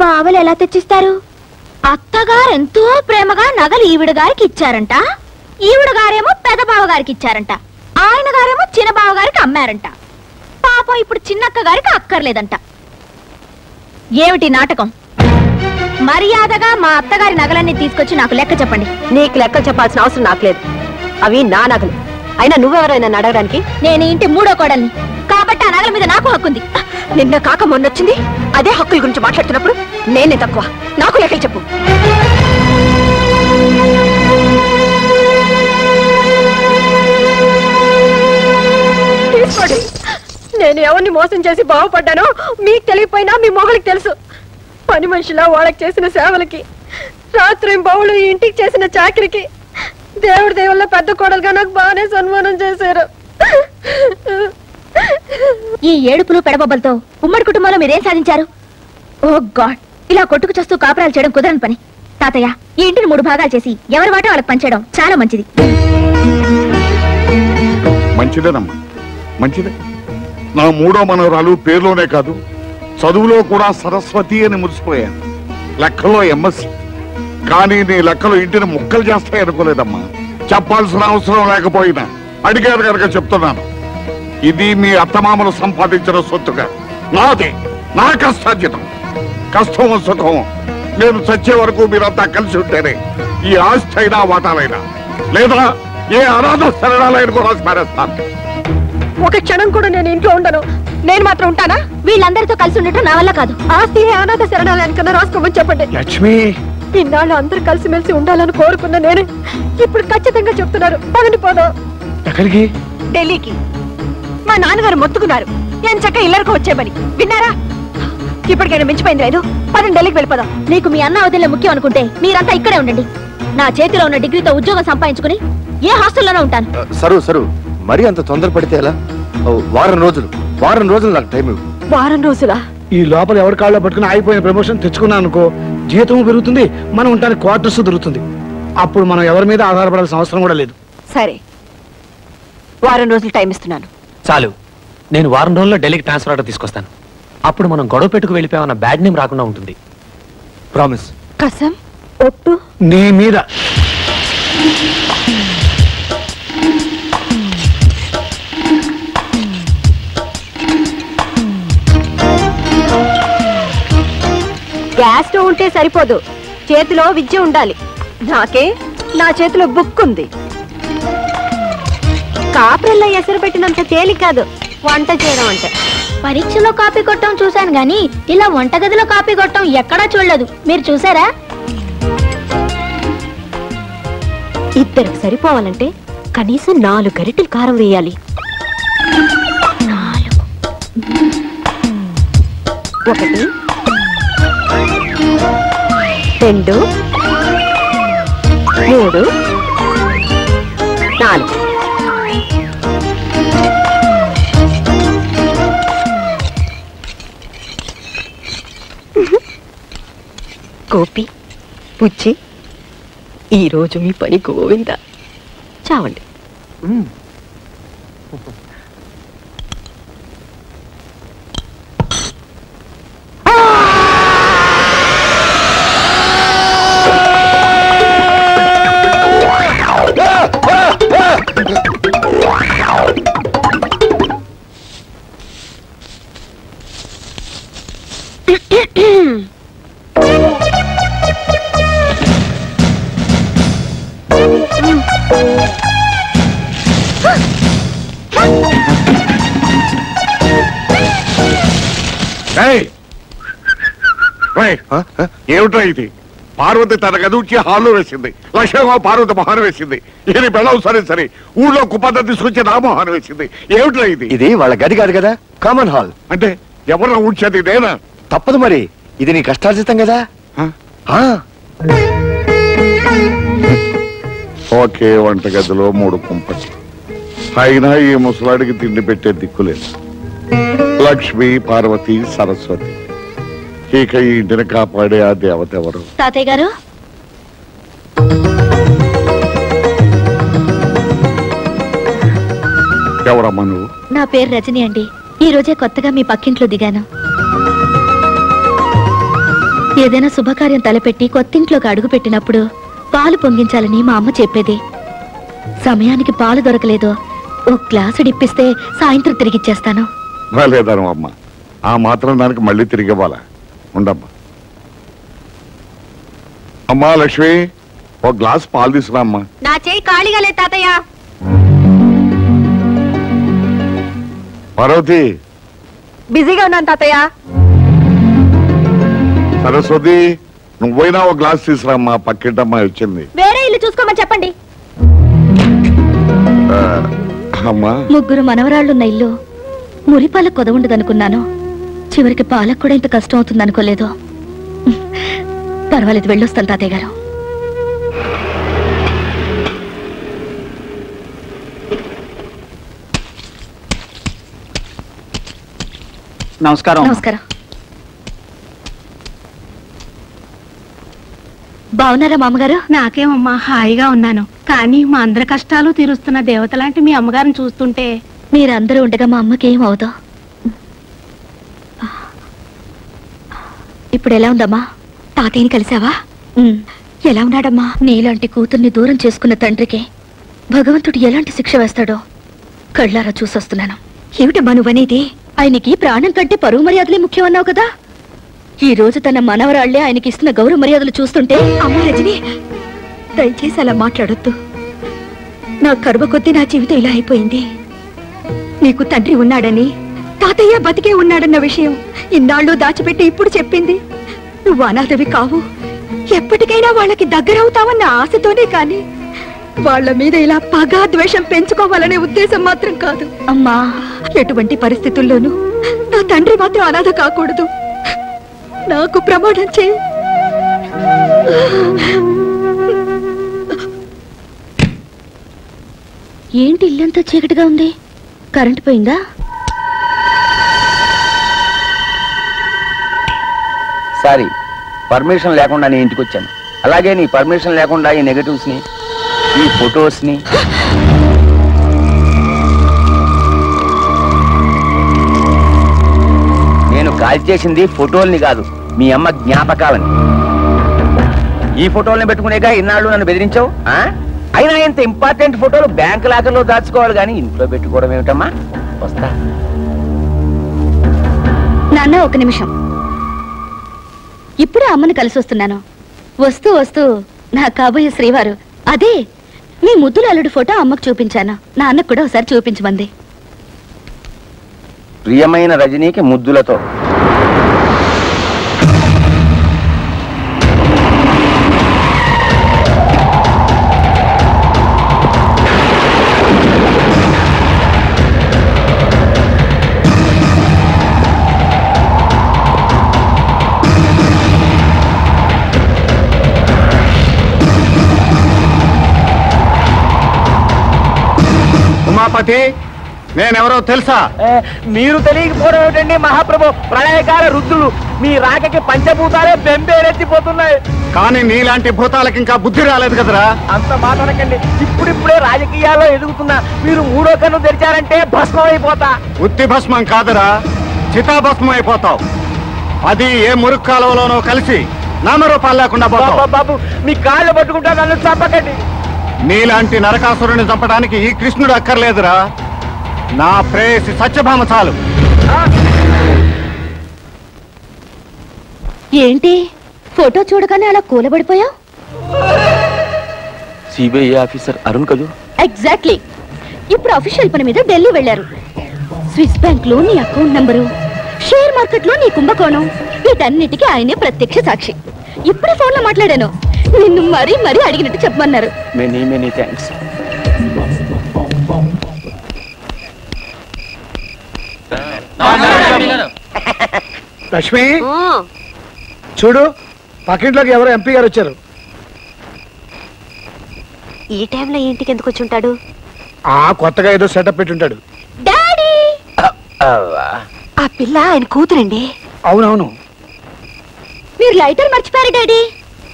బావలు ఎలా తెచ్చిస్తారు? అత్తగారు ఎంతో ప్రేమగా నగలు ఈవిడ గారికి ఇచ్చారంట. ఈవిడ గారేమో పెద్ద బావ గారికి ఇచ్చారంట. ఆయన గారేమో చిన్న బావ గారికి అమ్మారంట. పాపం ఇప్పుడు చిన్నక్క గారికి అక్కర్లేదంట. ఏమిటి నాటకం? మర్యాదగా మా అత్తగారి నగలన్నీ తీసుకొచ్చి నాకు లెక్క చెప్పండి. నీకు లెక్కలు చెప్పాల్సిన అవసరం నాకు లేదు. అవి నా నగలు. అయినా నువ్వెవరైనా అడగడానికి? నేను ఇంటి 3వ కోడల్ని కాబట్టి ఆ నగల మీద నాకు హక్కుంది. నిన్న కాక మొన్నొచ్చింది. అదే హక్కుల గురించి మాట్లాడుతున్నప్పుడు నేనే తక్కువ. నాకు లెక్కలు చెప్పు. తీసుకోండి. నేను ఎవరిని మోసం చేసి బాగుపడ్డానో మీకు తెలియపోయినా మీ మొగలికి తెలుసు. పని మనిషిలా వాళ్ళకి చేసిన సేవలకి, రాత్రి బౌళ్ళు ఈ ఇంటికి చేసిన చాకరికి దేవుడి దేవుళ్ళ పెద్ద కోడలుగా నాకు బాగానే సన్మానం చేశారు. ఈ ఏడుపులు పెడబొబ్బలతో ఉమ్మడి కుటుంబంలో మీరేం సాధించారు? ఓ గాడ్, ఇలా కొట్టుకు చేస్తూ కాపురాలు చేయడం కుదరని పని. తాతయ్య, ఈ ఇంటిని 3 భాగాలు చేసి ఎవరి వాటా వాళ్ళకి పంచేయడం చాలా మంచిది. మంచిదేనమ్మా, మంచిదే. నా 3వ మనవరాలు పేరులోనే కాదు, చదువులో కూడా సరస్వతి అని మురిసిపోయాను. లెక్కలో ఎంఎస్సి. కానీ నీ లెక్కలు ఇంటిని ముక్కలు చేస్తాయి అనుకోలేదమ్మా. చెప్పాల్సిన అవసరం లేకపోయినా అడిగారు కనుక చెప్తున్నాను. ఇది మీ అత్తమామలు సంపాదించిన సొత్తుగా నాదే, నా కష్టార్జితం. కష్టం సుఖం నేను చచ్చే వరకు మీరంతా కలిసి ఉంటేనే ఈ ఆస్తి అయినా వాటాలైనా లేదా ఏ అనాథ శరణాలైన కూడా స్మరిస్తాను. ఒక క్షణం కూడా నేను ఇంట్లో ఉండను. నేను మాత్రం ఉంటానా? వీళ్ళందరితో కలిసి ఉండటం నా వల్ల కాదు. ఆస్తి అనాథ శరణాలయానికన్నా రాసుకోమని చెప్పండి. లక్ష్మి, ఇన్నాళ్ళు అందరూ కలిసిమెలిసి ఉండాలని కోరుకున్న నేను ఇప్పుడు ఖచ్చితంగా చెప్తున్నారు, పదని పోదాం. ఎక్కడికి? ఢిల్లీకి. మా నాన్నగారు మొత్తుకున్నారు ఎంచక్క ఇల్లరికి వచ్చేమని. విన్నారా? ఇప్పటికైనా మించిపోయింది లేదు. పదని ఢిల్లీకి వెళ్ళిపోదాం. నీకు మీ అన్న వదిలే ముఖ్యం అనుకుంటే మీరంతా ఇక్కడే ఉండండి. నా చేతిలో ఉన్న డిగ్రీతో ఉద్యోగం సంపాదించుకుని ఏ హాస్టల్లోనే ఉంటాను. సరు మరీ అంత తొందరపడితే ఎలా? వారం రోజులు నాకు టైం ఇవ్వు. వారం రోజులా? ఈ లోపల ఎవరి కాళ్ళలో పట్టుకుని ఆగిపోయిన ప్రమోషన్ తెచ్చుకున్నాను అనుకో, జీతం పెరుగుతుంది, మనం ఉంటానికి క్వార్టర్స్ దొరుకుతుంది. అప్పుడు మనం ఎవరి మీద ఆధారపడాల్సిన అవసరం కూడా లేదు. సరే, వారం రోజులు టైం ఇస్తున్నాను. చాలు. నేను వారం రోజుల్లో ఢిల్లీకి ట్రాన్స్ఫర్ ఆర్డర్ తీసుకొస్తాను. అప్పుడు మనం గొడవ పెట్టుకు వెళ్ళిపోయామన్న బ్యాడ్ నేమ్ రాకుండా ఉంటుంది. ప్రామిస్. కసం ఒట్టు నీ మీద. గ్యాస్ స్టవ్ ఉంటే సరిపోదు, చేతిలో విద్య ఉండాలి. నాకే నా చేతిలో బుక్ ఉంది. కాపురల్లో ఎసరు పెట్టినంత తేలిక కాదు వంట చేయడం అంటే. పరీక్షలో కాపీ కొట్టడం చూశాను గానీ ఇలా వంటగదిలో కాపీ కొట్టడం ఎక్కడా చూడలేదు. మీరు చూసారా? ఇద్దరికి సరిపోవాలంటే కనీసం 4 గరిటెలు కారం వేయాలి. 1 2 3 4. గోపి, పుచ్చి, ఈరోజు మీ పని గోవిందా. చావండి. ఏమిట్రా ఇది? పార్వతి తన గదుచి హాల్లో వేసింది, లక్ష్యంగా పార్వతి మొహాన్ వేసింది. ఇది బెళ్ళవు సరే ఊళ్ళో కుప్పంత తీసుకొచ్చి నా మొహాన్ వేసింది. ఏమిట్రా ఇది? ఇది వాళ్ళ గది కాదు కదా, కామన్ హాల్. అంటే ఎవరు ఉంచేది నేనా? తప్పదు మరి, ఇది నీ కష్టార్జితం కదా. ఓకే, వంటగదిలో 3 కుంపటి. అయినా ఈ ముసలాడికి తిండి పెట్టే దిక్కులేదు. లక్ష్మి, పార్వతి, సరస్వతి. ఇక ఈ ఇంటిని కాపాడే ఆ దేవత ఎవరు? తాతయ్య గారు, ఎవరమ్మా నువ్వు? నా పేరు రజని అండి. ఈ రోజే కొత్తగా మీ పక్కింట్లో దిగాను. ఏదైనా శుభకార్యం తలపెట్టి కొత్తింట్లోకి అడుగు పెట్టినప్పుడు పాలు పొంగించాలని మా అమ్మ చెప్పేది. సమయానికి పాలు దొరకలేదో ఓ గ్లాసు డిప్పిస్తే సాయంత్రం తిరిగిచ్చేస్తాను. లేదను అమ్మ, ఆ మాత్రం దానికి మళ్ళీ తిరిగి ఇవ్వాలా? ఉండమ్మా. అమ్మా లక్ష్మి, ఓ గ్లాస్ పాలు తీసుకురా అమ్మా. నా చేయి ఖాళీగా లేదు తాతయ్య. పార్వతి, బిజీగా ఉన్నాను తాతయ్య. సరస్వతి, నువ్వైనా ఓ గ్లాస్ తీసుకురామ్మా, పక్కింటమ్మా వచ్చింది. వేరే ఇల్లు చూసుకోమని చెప్పండి. అమ్మా, 3 మనవరాళ్లున్న ఇల్లు మురిపాల కొదవుండదనుకున్నాను. చివరికి పాలకు కూడా ఇంత కష్టం అవుతుంది అనుకోలేదు. పర్వాలేదు, వెళ్ళొస్తాను తాతయ్య గారు. నమస్కారం. నమస్కారం. బాగున్నారా మామగారు? నాకేమమ్మా, హాయిగా ఉన్నాను. కానీ మా అందరి కష్టాలు తీరుస్తున్న దేవత లాంటి మీ అమ్మగారిని చూస్తుంటే. మీరందరూ ఉండగా మా అమ్మకి ఏం అవుదో. ఇప్పుడు ఎలా ఉందమ్మా? తాతయ్యని కలిసావా? ఎలా ఉన్నాడమ్మా? నీలాంటి కూతుర్ని దూరం చేసుకున్న తండ్రికి భగవంతుడు ఎలాంటి శిక్ష వేస్తాడో కళ్ళారా చూసొస్తున్నాను. ఏమిటమ్మా నువ్వనేది? ఆయనకి ప్రాణం కంటే పరువు మర్యాదలే ముఖ్యం అన్నావు కదా. ఈ రోజు తన మనవరాళ్లే ఆయనకి ఇస్తున్న గౌరవ మర్యాదలు చూస్తుంటే అమ్మ రజని, దయచేసి అలా మాట్లాడొద్దు. నా కర్మ కొద్దీ నా జీవితం ఇలా అయిపోయింది. నీకు తండ్రి ఉన్నాడని, తాతయ్య బతికే ఉన్నాడన్న విషయం ఇన్నాళ్ళు దాచిపెట్టి ఇప్పుడు చెప్పింది. నువ్వు అనాథవి కావు, ఎప్పటికైనా వాళ్ళకి దగ్గరవుతావన్న ఆశతోనే కాని వాళ్ళ మీద ఇలా పగా ద్వేషం పెంచుకోవాలనే ఉద్దేశం మాత్రం కాదు. అమ్మా, ఎటువంటి పరిస్థితుల్లోనూ నా తండ్రి మాత్రం అనాథ కాకూడదు. నాకు ప్రమాణం చేయి. ఏంటి ఇల్లంతా చీకటిగా ఉంది? కరెంటు పోయిందా? సారీ, పర్మిషన్ లేకుండా నీ ఇంటికి వచ్చాను. అలాగే నీ పర్మిషన్ లేకుండా ఈ నెగటివ్స్ ని, ఈ ఫొటోస్ ని నేను కాల్ చేసింది ఫోటోల్ని కాదు, మీ అమ్మ జ్ఞాపకాలని. ఈ ఫోటోల్ని పెట్టుకునేగా ఇన్నాళ్ళు నన్ను బెదిరించావు. అయినా ఇంత ఇంపార్టెంట్ ఫోటోలు బ్యాంక్ లాకర్లో దాచుకోవాలి కానీ ఇంట్లో పెట్టుకోవడం ఏమిటమ్మా? వస్తా. నాన్న, ఒక నిమిషం. ఇప్పుడే అమ్మని కలిసి వస్తున్నాను. వస్తూ వస్తూ నా కాబోయే శ్రీవారు, అదే మీ ముద్దుల అల్లుడి ఫోటో అమ్మకు చూపించాను. నాన్నకు కూడా ఒకసారి చూపించమంది. ప్రియమైన రజనీకి ముద్దులతో. ఉమాపతి, నేనెవరో తెలుసా? మీరు తెలియకపోవడం ఏమిటండి మహాప్రభు? ప్రళయకాల రుద్రులు. మీ రాకకి పంచభూతాలే బెంబేరెత్తిపోతున్నాయి. కానీ నీలాంటి భూతాలకి ఇంకా బుద్ధి రాలేదు కదరా. అంత మాట్లాడకండి. ఇప్పుడిప్పుడే రాజకీయాల్లో ఎదుగుతున్నా మీరు మూడో కన్ను తెరిచారంటే భస్మం అయిపోతా. ఉత్తి భస్మం కాదురా, చితాభస్మం అయిపోతావు. అది ఏ మురుగు కాలువలోనో కలిసి నామరూపాలు లేకుండా పోతావు. బాబు, మీ కాళ్ళు పట్టుకుంటా, నన్ను చంపకండి. నీలాంటి నరకాసురుని చంపడానికి ఈ కృష్ణుడు అక్కర్లేదురా. నా ప్రేయసి సత్యభామ చాలు. ఏంటి ఫోటో చూడగానే అలా కూలబడిపోయావు? సిబిఐ ఆఫీసర్ అరుణ్ కదూ? ఎగ్జాక్ట్లీ. ఇప్పుడు అఫీషియల్ పని మీద ఢిల్లీ వెళ్లారు. స్విస్ బ్యాంక్ లో నీ అకౌంట్ నంబరు, షేర్ మార్కెట్ లో నీ కుంభకోణం, వీటన్నిటికీ ఆయనే ప్రత్యక్ష సాక్షి. ఇప్పుడే ఫోన్ లో మాట్లాడాను. నిన్ను మరీ మరీ అడిగినట్టు చెప్పమన్నారు. Many many thanks. లక్ష్మి, చూడు, పక్కింట్లోకి ఎవరో ఎంపీ గారు వచ్చారు. ఈ టైంలో ఇంటికి ఎందుకు వచ్చి ఉంటాడు? కొత్తగా ఏదో సెటప్ పెట్టుంటాడు. డాడీ, ఆ పిల్ల ఆయన కూతురండి. అవునవును. మీరు లైటర్ మర్చిపోయారు డాడీ.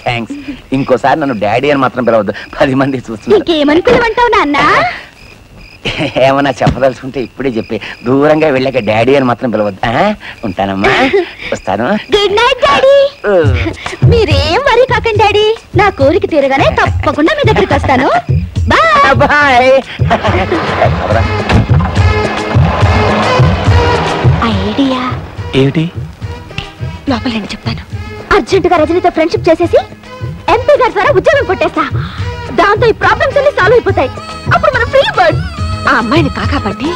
థ్యాంక్స్. ఇంకోసారి నన్ను డాడీ అని మాత్రం పిలవద్దు, 10 మంది చూస్తున్నారు. ఇంకేమని పిలవంటావు నాన్న? ఏమన్నా చెప్పదలుచుకుంటే ఇప్పుడే చెప్పి, దూరంగా వెళ్ళాక డాడీ అని మాత్రం పిలవద్దు. ఉంటానమ్మా, వస్తాను. Good night daddy. మీరేం వరీ కాకండి డాడీ, నా కోరిక తీరగానే తప్పకుండా మీ దగ్గరికి వస్తాను. Bye bye. ఐడియా ఏమిటి? లోపల నేను చెప్తాను. అర్జెంటుగా రజనీతో ఫ్రెండ్షిప్ చేసేసి ఎంపీ గారి ద్వారా ఉద్యోగం కొట్టేస్తా. దాంతో ఈ ప్రాబ్లమ్స్ అన్ని సాల్వ్ అయిపోతాయి. అప్పుడు మనం ఫ్రీ బర్డ్. ఆ అమ్మాయిని కాకాపట్టి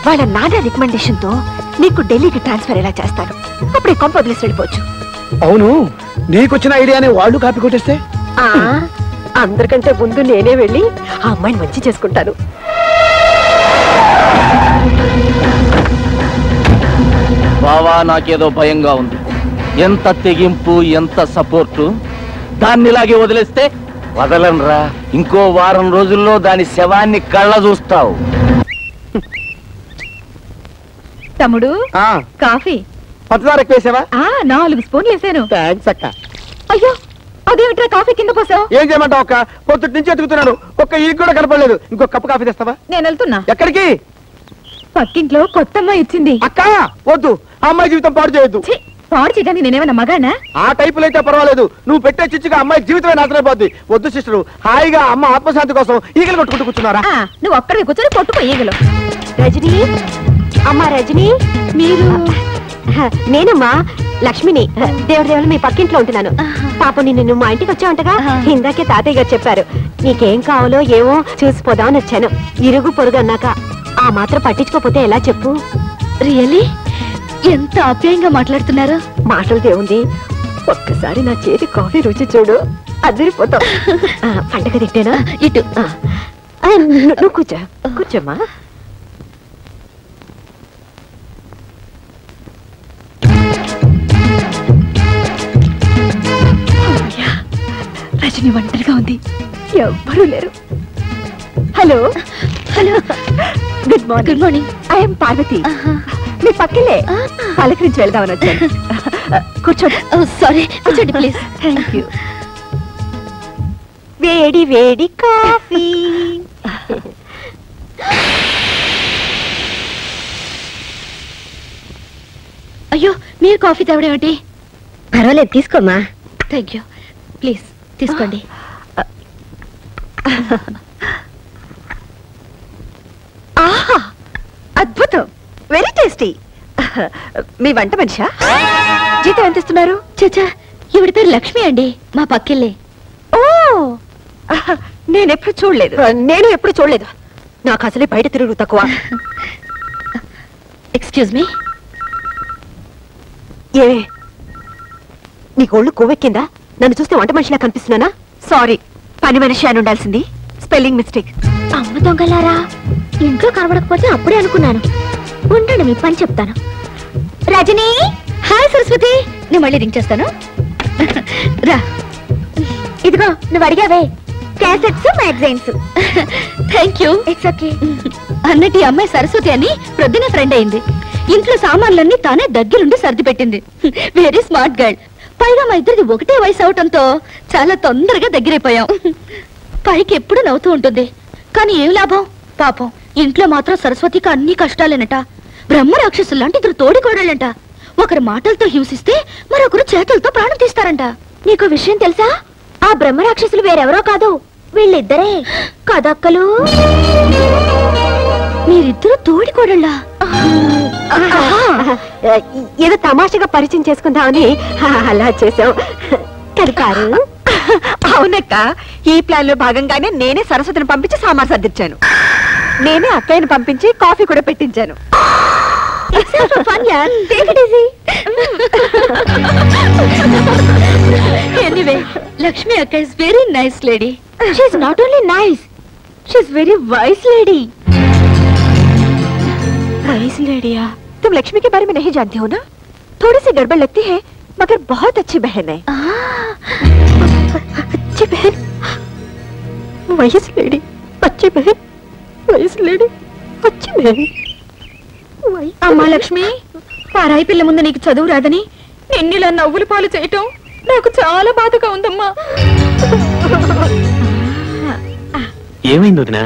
వాళ్ళ నాన్న రికమెండేషన్ తో నీకు ఢిల్లీకి ట్రాన్స్ఫర్ ఎలా చేస్తాను. అప్పుడే కొంప వదిలేసి వెళ్ళిపోవచ్చు. అవును, నీకొచ్చిన ఐడియాని వాళ్ళు కాపీ కొట్టేస్తే? అందరికంటే ముందు నేనే వెళ్ళి ఆ అమ్మాయిని మంచి చేసుకుంటాను. బావా, నాకేదో భయంగా ఉంది. ఎంత తెగింపు, ఎంత సపోర్టు. దాన్ని ఇలాగే వదిలేస్తే వదలనరా. ఇంకో వారం రోజుల్లో దాని శవాన్ని కళ్ళ చూస్తావు. తమ్ముడు, కాఫీ పంచదార ఎక్కువ వేసావా? 4 స్పూన్లు వేసాను. థ్యాంక్స్ అక్క. అయ్యో, అదేమిట్రా కాఫీ కింద పోసావు? ఏం చేయమంటావు అక్క? పొద్దుటి నుంచి ఎదుగుతున్నాను, ఒక్క ఈ కూడా కనపడలేదు. ఇంకో కప్పు కాఫీ తెస్తావా? నేను వెళ్తున్నా. ఎక్కడికి? పక్కింట్లో కొత్త అమ్మాయి ఇచ్చింది. అక్క వద్దు, ఆ అమ్మాయి జీవితం పాడు చేయొద్దు. పాడు చేయడానికి నేనేమన్నా మగానా? ఆ టైపులో అయితే పర్వాలేదు, నువ్వు పెట్టే చిచ్చుగా అమ్మాయి జీవితమే నాశనైపోద్ది. వద్దు సిస్టరు, హాయిగా అమ్మ ఆత్మశాంతి కోసం ఈగలు కొట్టుకుంటూ కూర్చున్నారా? నువ్వు ఒక్కడికి కూర్చొని కొట్టుకో ఈగలు. రజనీ, అమ్మా రజనీ, మీరు? నేనమ్మా. లక్ష్మిని దేవుడు మీ పక్కింట్లో ఉంటున్నాను. పాపం నిన్ను మా ఇంటికి వచ్చావంటగా. ఇందాకే తాతయ్య గారు చెప్పారు. నీకేం కావాలో ఏమో చూసిపోదామని వచ్చాను. ఇరుగు పొరుగు అన్నాక ఆ మాత్రం పట్టించుకోపోతే ఎలా చెప్పు? రియల్లీ ఎంత ఆప్యాయంగా మాట్లాడుతున్నారు. మాటలు దేవుంది, ఒక్కసారి నా చేతి కాఫీ రుచి చూడు, అదిరిపోతావు. పండగ తిట్టేనా? ఇటు నువ్వు కూర్చోమ్మా. రజని ఒంటరిగా ఉంది, ఎవ్వరూ లేరు. Hello hello, good morning. Good morning. I'm Parvathi. మీ పక్కలే పలకరించి వెళ్దామని వచ్చాను. కూర్చోండి. సారీ, కూర్చోండి ప్లీజ్. Thank you. వేడి వేడి కాఫీ. అయ్యో, మీరు కాఫీ తాగడేమిటి? పర్వాలేదు, తీసుకోమ్మా. Thank you. ప్లీజ్ తీసుకోండి. ఆహా, అద్భుతం, వెరీ టేస్టీ. మీ వంట మనిషా? జీతం ఎంత ఇస్తున్నారు? చచ్చా, ఈవిడ పేరు లక్ష్మి అండి, మా పక్కిల్లే. ఓ, నేనెప్పుడు చూడలేదు. నేను ఎప్పుడు చూడలేదు. నాకు అసలే బయట తిరుగు తక్కువ. Excuse me. ఏమే, నీకు ఒళ్ళు కొవ్వెక్కిందా? నన్ను చూస్తే వంట మనిషిలా కనిపిస్తున్నానా? సారీ, పని మనిషి అని ఉండాల్సింది. Spelling mistake. అమ్మ దొంగలారా, ఇంట్లో కనబడకపోతే అప్పుడే అనుకున్నాను. ఉండండి, మీ పని చెప్తాను. రజనీ. హాయ్ సరస్వతి, నేను మళ్ళీ రింగ్ చేస్తాను. రా, ఇదిగో నువ్వు అడిగావే, cassettes magazines. Thank you. It's okay. అన్నట్టు ఈ అమ్మాయి సరస్వతి అని ప్రొద్దునే ఫ్రెండ్ అయింది. ఇంట్లో సామాన్లన్నీ తానే దగ్గరుండి సర్ది పెట్టింది. Very smart girl. పైగా మా ఇద్దరిది ఒకటే వయసు అవటంతో చాలా తొందరగా దగ్గరైపోయాం. పైకి ఎప్పుడు నవ్వుతూ ఉంటుంది, కానీ ఏం లాభం? పాపం ఇంట్లో మాత్రం సరస్వతికి అన్ని కష్టాలేనట. బ్రహ్మ రాక్షసులు లాంటి ఇద్దరు తోడికోడాలంట. ఒకరి మాటలతో హింసిస్తే మరొకరు చేతులతో ప్రాణం తీస్తారంట. నీకు విషయం తెలుసా? ఆ బ్రహ్మ రాక్షసులు వేరెవరో కాదు, వీళ్ళిద్దరే కదక్కలు. మీరిద్దరు తోడికోడళ్ళా? ఏదో తమాషగా పరిచయం చేసుకుందామని అలా చేసావు. కరికారు. అవునక్క, ఈ ప్లాన్ లో భాగంగానే నేనే సరస్వతిని పంపించి సామాన్ సర్దించాను. నేనే అక్కయ్యను పంపించి కాఫీ కూడా పెట్టించాను. ఎనీవే, లక్ష్మి అక్క is very nice lady. She is not only nice, she is very wise lady. Wise लेडिया, तुम लक्ष्मी के बारे में नहीं जानती हो ना? थोड़ी सी गड़बड़ लगती है, मगर बहुत अच्छी बहन है. अच्छी बहन, वाइस लेडी, अच्छी बहन, वाइस लेडी, अच्छी बहन. అమ్మా లక్ష్మి, పారాయి పిల్ల ముందు నీకు చదువు రాదని నిన్నిలా నవ్వులు పాలు చేయటం నాకు చాలా బాధగా ఉందమ్మా. ఏమైంది వదినా?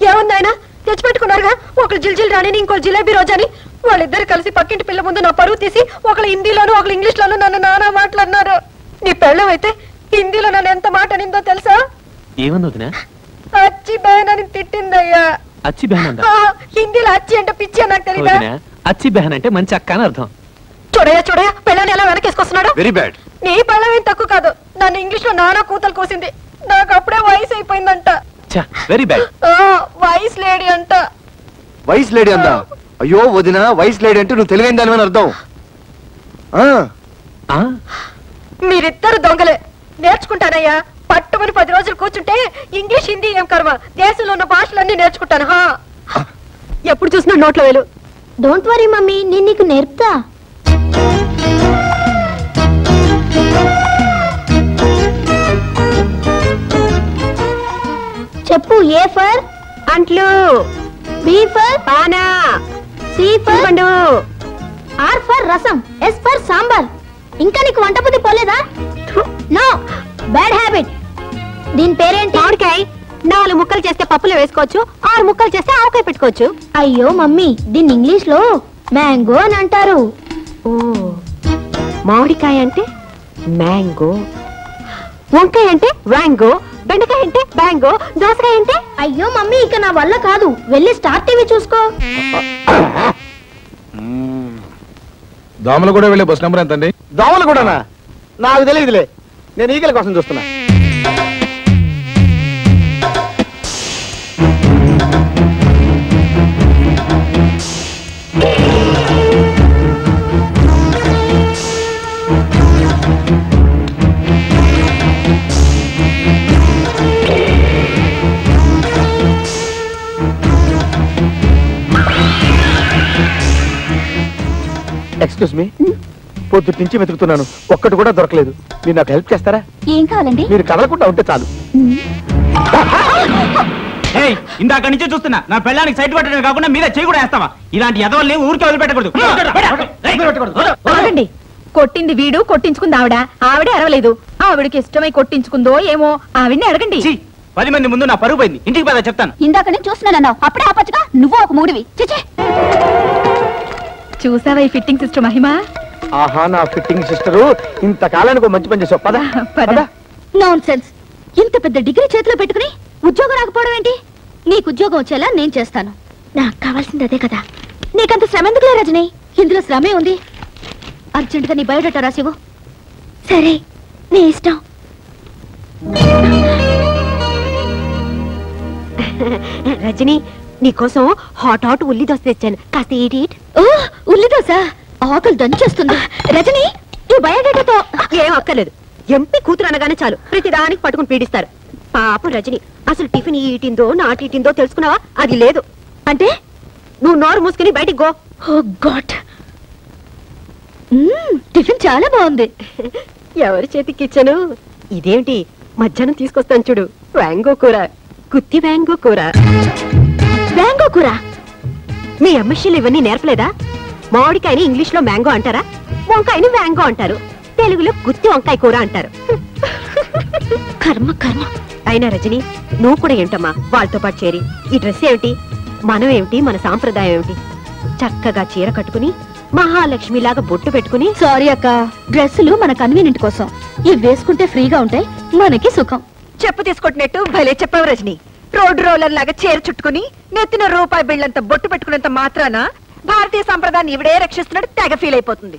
ఏముందాయన తెచ్చిపెట్టుకున్నారుగా, ఒకరు జిల్జిల్ రాణిని, ఇంకో జిలేబీ రోజాని. వాళ్ళిద్దరు కలిసి పక్కింటి పిల్ల ముందు నా పరువు తీసి ఒకళ్ళు హిందీలోను ఒకళ్ళు ఇంగ్లీష్ లోను నన్ను నానా మాట్లాడినారు. నీ పెళ్ళం అయితే హిందీలో నన్ను ఎంత మాట అనిందో తెలుసా? ఏమంది వదినా? అచ్చి బహన్ అని తిట్టిందయ్యా. అచ్చి బెహన్ అందా? హిందీలో అచ్చి అంటే పిచ్చి అని నాకు తెలీదా? అచ్చి బెహన్ అంటే మంచి అక్క అని అర్థం. చూడయా పెళ్ళని ఎలా వెనకేసుకొస్తున్నాడు. Very bad. నీ పెళ్ళం ఏం తక్కువ కాదు, నన్ను ఇంగ్లీష్ లో నానా కూతలు కోసింది. నాకు అప్పుడే వయసు అయిపోయిందంట. Very bad. వైస్ లేడీ అంట. వైస్ లేడీ అందా? అయ్యో వదిన, వైస్ లేడీ అంటే నువ్వు తెలివైన దానివని అర్థం. మీరిద్దరు దొంగలే. నేర్చుకుంటానయ్యా, పట్టుమని 10 రోజులు కూర్చుంటే ఇంగ్లీష్ హిందీ ఏం కర్మ, దేశంలో ఉన్న భాషలన్నీ నేర్చుకుంటాను. ఎప్పుడు చూసినా నోట్లో వేలు. డోంట్ వరీ మమ్మీ, నేను నీకు నేర్పుతా. చెప్పు. ఏ ఫర్ అంట్లు, బి ఫర్ పానా, సి ఫర్ పండు, R for rasam, S for sambar. ఇంకా నీకు వంట బుద్ధి పోలేదా? No, bad habit. దీని పేరేంటి? మామిడికాయ. 4 ముక్కలు చేస్తే పప్పులో వేసుకోవచ్చు, 6 ముక్కలు చేస్తే ఆవకాయ పెట్టుకోవచ్చు. అయ్యో మమ్మీ, దీన్ని ఇంగ్లీష్ లో మ్యాంగో అని అంటారు. ఓ, మామిడికాయ అంటే మ్యాంగో, వంకాయ అంటే వ్యాంగో, బెండకాయ అంటే బ్యాంగో, దోసకాయ అంటే. అయ్యో మమ్మీ, ఇక నా వల్ల కాదు, వెళ్ళి స్టార్ టీవీ చూసుకో. దోమలు కూడా వెళ్ళే బస్ నెంబర్ ఎంతండి? దోమలు కూడానా? నాకు తెలియదులే, నేను ఈగల కోసం చూస్తున్నా. ఎక్స్క్యూజ్ మీ, పొద్దుటి నుంచి వెతుకుతున్నాను, ఒక్కటి కూడా దొరకలేదు. మీరు నాకు హెల్ప్ చేస్తారా? ఏం కావాలండి? మీరు కదలకుండా ఉంటే చాలు. ఇందాక నుంచే చూస్తున్నా, నా పెళ్ళానికి సైట్ పట్టడమే కాకుండా మీద చేయి కూడా వేస్తావా? ఇలాంటి ఎదవల్ని ఊరికే వదిలిపెట్టకూడదు. ఆగండి. కొట్టింది వీడు, కొట్టించుకుంది ఆవిడ. ఆవిడే అరవలేదు. ఆవిడకి ఇష్టమై కొట్టించుకుందో ఏమో, ఆవిడ్ని అడగండి. 10 మంది ముందు నా పరుగు పోయింది. ఇంటికి పద చెప్తాను. ఇందాక నేను చూస్తున్నానన్నావు, అప్పుడే ఆపచ్చుగా. నువ్వు ఒక మూడివి. చిచే, చూసావా ఈ ఫిట్టింగ్ సిస్టర్ మహిమ? ఆహా, నా ఫిట్టింగ్ సిస్టరు, ఇంతకాలానికి మంచి పని చేసావు. పద పద. Non sense. ఇంత పెద్ద డిగ్రీ చేతిలో పెట్టుకుని ఉద్యోగం రాకపోవడం ఏంటి? నీకు ఉద్యోగం వచ్చేలా నేను చేస్తాను. నాకు కావాల్సింది అదే కదా. నీకంత శ్రమ ఎందుకులే రజని? ఇందులో శ్రమే ఉంది. అర్జెంటుగా నీ బయోడేటా రాసివు. సరే, నీ ఇష్టం. రజని, నీకోసం హాట్ హాట్ ఉల్లి దోశ తెచ్చాను, కాస్త ఈట్. ఓ, ఉల్లి దోశ ఆకలి దంచేస్తుంది. రజని, ఈ బయోడేటాతో ఏం అక్కర్లేదు. ఎంపీ కూతురు అనగానే చాలు ప్రతిదానికి పట్టుకుని పీడిస్తారు. పాపం రజని, అసలు టిఫిన్ ఈటిందో నాటిందో తెలుసుకున్నావా? అది లేదు. అంటే నువ్వు నోరు మూసుకుని బయటికి గో. ఓ గాడ్, టిఫిన్ చాలా బాగుంది. ఎవరి చేతికి ఇచ్చాను? ఇదేమిటి, మధ్యాహ్నం తీసుకొస్తాను చూడు, వ్యాంగో కూర, గుత్తి వ్యాంగో కూర. వ్యాంగో కూర? మీ అమ్మశీలు ఇవన్నీ నేర్పలేదా? మామిడికాయని ఇంగ్లీష్ లో మ్యాంగో అంటారా? వంకాయని వ్యాంగో అంటారు, తెలుగులో గుత్తి వంకాయ కూర అంటారు. కర్మ కర్మ. అయినా రజని, నువ్వు కూడా ఏంటమ్మా వాళ్ళతో పాటు చేరి? ఈ డ్రెస్ ఏమిటి, మనం ఏమిటి, మన సాంప్రదాయం ఏమిటి? చక్కగా చీర కట్టుకుని మహాలక్ష్మిలాగా బొట్టు పెట్టుకుని. సారీ అక్క, డ్రెస్సులు మన కన్వీనియంట్ కోసం. ఇవి వేసుకుంటే ఫ్రీగా ఉంటాయి, మనకి సుఖం. చెప్పు తీసుకొట్టినట్టు భలే చెప్పావు రజని. రోడ్డు రోలర్ లాగా చీర చుట్టుకుని నెత్తిన రూపాయి బిళ్ళంత బొట్టు పెట్టుకున్నంత మాత్రాన భారతీయ సంప్రదాయాన్ని ఇవిడే రక్షిస్తున్నట్టు తెగ ఫీల్ అయిపోతుంది.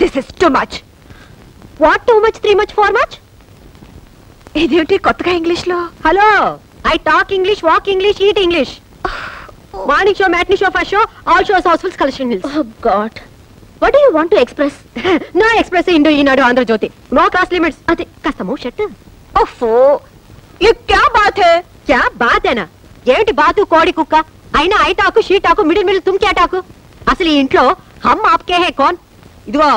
This is too much. What too much, 3 much, 4 much? ఇదేంటి కొత్తగా ఇంగ్లీష్ లో? Hello, I talk English, walk English, eat English. Morning show, matinee show, first show, all shows housefuls, collection hills. Oh god, what do you want to express? No express Indo Eenadu Andhra Jyothy, no class limits. అదే కాస్త మూ షట్. ఓఫో, ये क्या बात है? क्या बात है ना? ఏంటి బాతు కోడి కుక్క అయినా ఐటాకు షీటాకు మిడిల్ మిడిల్ తుమ్ క్యాటాకు? అసలు ఈ ఇంట్లో హమ్ ఆప్కే హే కౌన్? ఇదిగో,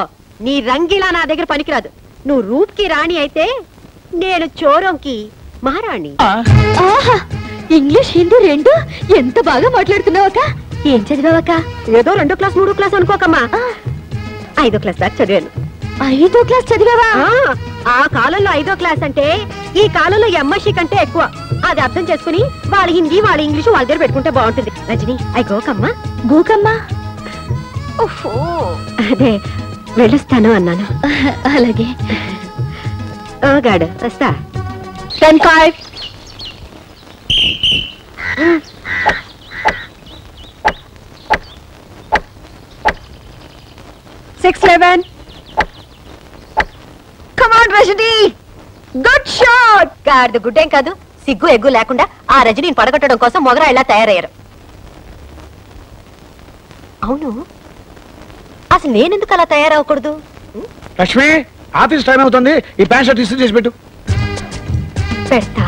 నీ రంగిలా నా దగ్గర పనికిరాదు. నువ్వు రూప్ కి రాణి అయితే నేను చోరంకి మహారాణి. ఆహా, ఇంగ్లీష్ హిందీ రెండు ఎంత బాగా మాట్లాడుతున్నావక్క. ఏం చదివావక్క? ఏదో 2వ క్లాస్ 3వ క్లాస్ అనుకోకమ్మా, 5వ క్లాస్ దాకా చదివాను. 5వ క్లాస్ చదివావా? ఆ కాలంలో 5వ క్లాస్ అంటే ఈ కాలంలో ఎంఎస్సీ కంటే ఎక్కువ. అది అర్థం చేసుకుని వాళ్ళ హిందీ వాళ్ళ ఇంగ్లీషు వాళ్ళ దగ్గర పెట్టుకుంటే బాగుంటుంది. రజని, ఐ గోకమ్మా. గోకమ్మా? ఓహో, అదే వెళ్ళొస్తాను అన్నాను. అలాగే. గాడు వస్తా. 10-5. Come on, Rajani! Good shot! గాడిద గుడ్డేం కాదు, సిగ్గు ఎగ్గు లేకుండా ఆ రజనీని పడగొట్టడం కోసం మొగరా ఇలా తయారయ్యారు. అవును, అసలు నేనెందుకు అలా తయారవకూడదు? లక్ష్మి, ఆఫీస్ టైం అవుతుంది, ఈ ప్యాంట్ షర్ట్ ఇస్త్రీ చేసి పెట్టు. పెడతా.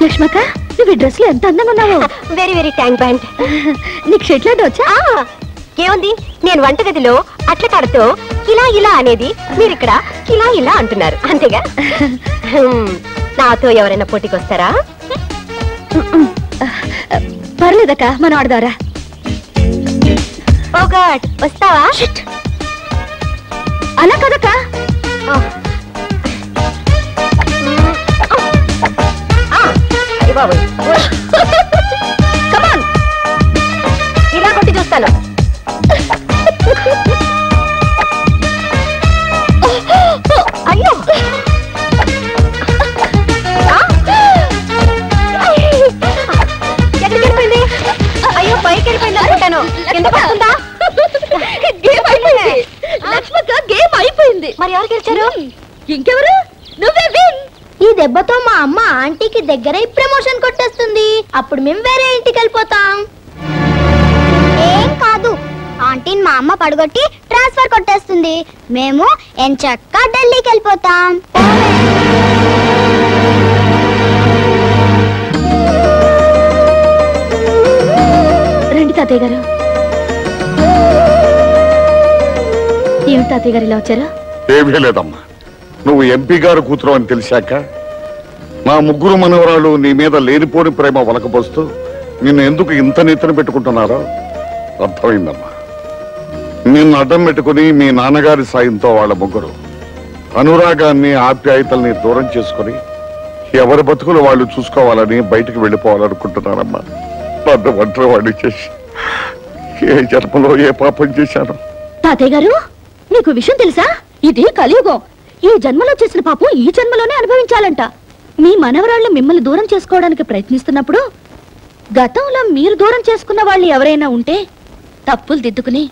లక్ష్మక్క, నువ్వు ఈ డ్రెస్ లో ఎంత అందంగా ఉన్నావు. Very very thank band. నీకు షెట్ లాంటి వచ్చా? ఏముంది, నేను వంటగదిలో అట్ల కాడతో ఇలా ఇలా అనేది మీరిక్కడ ఇలా ఇలా అంటున్నారు, అంతేగా? నాతో ఎవరైనా పోటీకి వస్తారా? పర్లేదక్క మనం ఆడదారా. ఓ గాడ్, వస్తావా? అలా కదక్క. కమాన్, ఇలా కొట్టి చూస్తాను. అయ్యో, ఎక్కడికి వెళ్ళిపోయింది? అయ్యో, పైకి వెళ్ళిపోయింది అనుకుంటాను. ఎందుకు వస్తుందా? గేమ్ అయిపోయింది లక్ష్మక్క, గేమ్ అయిపోయింది. మరి ఎవరు గెలిచారు? ఇంకెవరు? నువ్వే విన్. ఈ దెబ్బతో మా అమ్మ ఆంటీకి దగ్గర ప్రమోషన్ కొట్టేస్తుంది. అప్పుడు మేము వేరే ఇంటికి వెళ్ళిపోతాం. ఏం కాదు, ఆంటీని మా అమ్మ పడగొట్టి ట్రాన్స్ఫర్ కొట్టేస్తుంది. మేము ఎంచక్కా ఢిల్లీకి వెళ్ళిపోతాం. రండి తాతయ్య గారు. ఏమిటి తాతయ్య గారు ఇలా వచ్చారు? ఏమీ లేదమ్మా, నువ్వు ఎంపీ గారు కూతురు అని తెలిసాక మా ముగ్గురు మనవరాలు నీ మీద లేనిపోని ప్రేమ వలకపోస్తూ నిన్ను ఎందుకు ఇంత నెత్తిన పెట్టుకుంటున్నారో అర్థమైందమ్మా. నిన్ను అడ్డం పెట్టుకుని మీ నాన్నగారి సాయంతో వాళ్ళ ముగ్గురు అనురాగాన్ని ఆప్యాయతల్ని దూరం చేసుకుని ఎవరి బతుకులు వాళ్ళు చూసుకోవాలని బయటికి వెళ్ళిపోవాలనుకుంటున్నారమ్మా. నన్ను ఒంటరి వాడిని చేసి ఏ జన్మలో ఏ పాపం చేశాను. తాతయ్య గారు, నీకు విషయం తెలుసా? ఇది కలియుగం. ఈ జన్మలో చేసిన పాపం ఈ జన్మలోనే అనుభవించాలంట. మీ మనవరాళ్ళు మిమ్మల్ని దూరం చేసుకోవడానికి ప్రయత్నిస్తున్నప్పుడు గతంలో మీరు దూరం చేసుకున్న వాళ్ళు ఎవరైనా ఉంటే తప్పులు దిద్దుకుని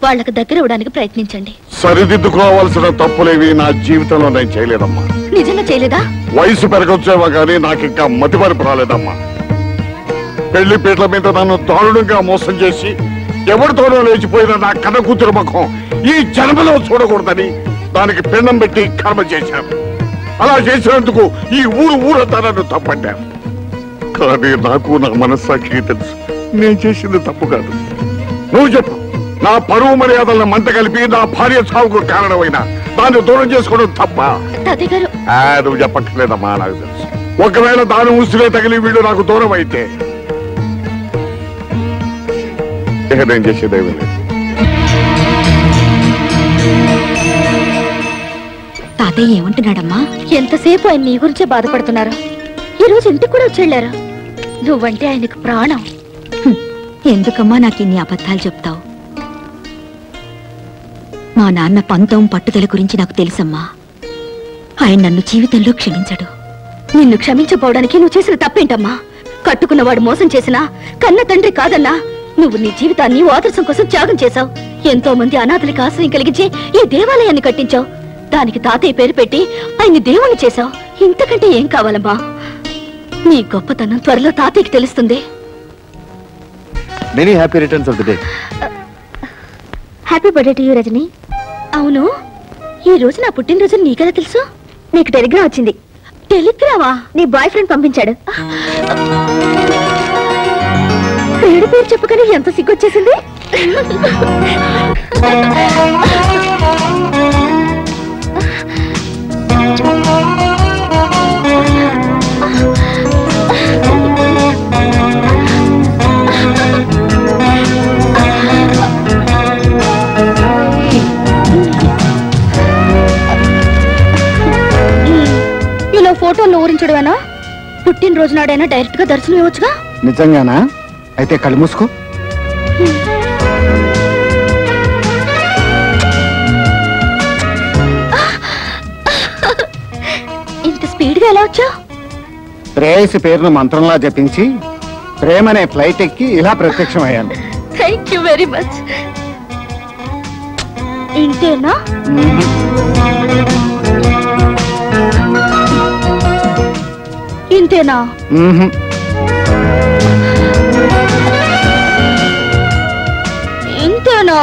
వాళ్ళకి దగ్గర ఇవ్వడానికి ప్రయత్నించండి. సరిదిద్దుకోవాల్సిన తప్పులేవి నా జీవితంలో నేను చేయలేదమ్మా. నిజంగా చేయలేదా? వయసు పెరగొచ్చేవా కానీ నాకు ఇంకా మతిమరుపు రాలేదమ్మా. పెళ్లి పీటల మీద నన్ను దారుణంగా మోసం చేసి ఎవరితోనో లేచిపోయిన నా కన్న కూతురు ముఖం ఈ జన్మలో చూడకూడదని దానికి పిండం పెట్టి కర్మ చేశాను. అలా చేసినందుకు ఈ ఊరంతా నన్ను తప్పట్టాను. కానీ నాకు నా మనస్సాక్షి తెలుసు నేను చేసింది తప్పు కాదు. నువ్వు చెప్పు, నా పరువు మర్యాదలను మంట కలిపి నా భార్య చావుకు కారణమైన దాన్ని దూరం చేసుకోవడం తప్ప? నువ్వు చెప్పట్లేదమ్మా, నాకు తెలుసు. ఒకవేళ దాని ఉసిరే తగిలి వీళ్ళు నాకు దూరం అయితే నేను చేసేదేమీ లేదు. తాతయ్య ఏమంటున్నాడమ్మా? ఎంతసేపు ఆయన నీ గురించే బాధపడుతున్నారు. ఈ రోజు ఇంటికి కూడా వచ్చేళ్ళారు. నువ్వంటే ఆయనకు ప్రాణం. ఎందుకమ్మా నాకు ఇన్ని అబద్ధాలు చెప్తావు? మా నాన్న పంతం పట్టుదల గురించి నాకు తెలుసమ్మా. ఆయన నన్ను జీవితంలో క్షమించడు. నిన్ను క్షమించపోవడానికి నువ్వు చేసిన తప్పేంటమ్మా? కట్టుకున్నవాడు మోసం చేసినా కన్న తండ్రి కాదన్నా నువ్వు నీ జీవితాన్ని ఆదర్శం కోసం త్యాగం చేశావు. ఎంతో మంది అనాథలకి ఆశ్రయం కలిగించి ఈ దేవాలయాన్ని కట్టించావు. దానికి తాతయ్య పేరు పెట్టి ఆయన్ని దేవుణ్ణి చేశావు. ఇంతకంటే ఏం కావాలమ్మా? నీ గొప్పతనం త్వరలో తాతయ్యకి తెలుస్తుంది. Many happy returns of the day. Happy birthday to you Rajani. అవును, ఈ రోజు నా పుట్టినరోజు నీకెలా తెలుసు? నీకు టెలిగ్రామ్ వచ్చింది. టెలిగ్రామా? నీ బాయ్ ఫ్రెండ్ పంపించాడు. పేరు పేరు చెప్పుకొని ఎంత సిగ్గొచ్చేసింది. ఇలా ఫోటోలు ఊరించడమేనా? పుట్టినరోజు నాడైనా డైరెక్ట్ గా దర్శనం ఇవ్వచ్చుగా. నిజంగానా? అయితే కళ్ళు మూసుకో. ఇంత స్పీడ్ గా ఎలా వచ్చావు? ప్రేయసి పేరును మంత్రంలా జపించి ప్రేమనే ఫ్లైట్ ఎక్కి ఇలా ప్రత్యక్షమయ్యాను. Thank you very much. ఇంతేనా? ఇంతేనా? ఇంతేనా?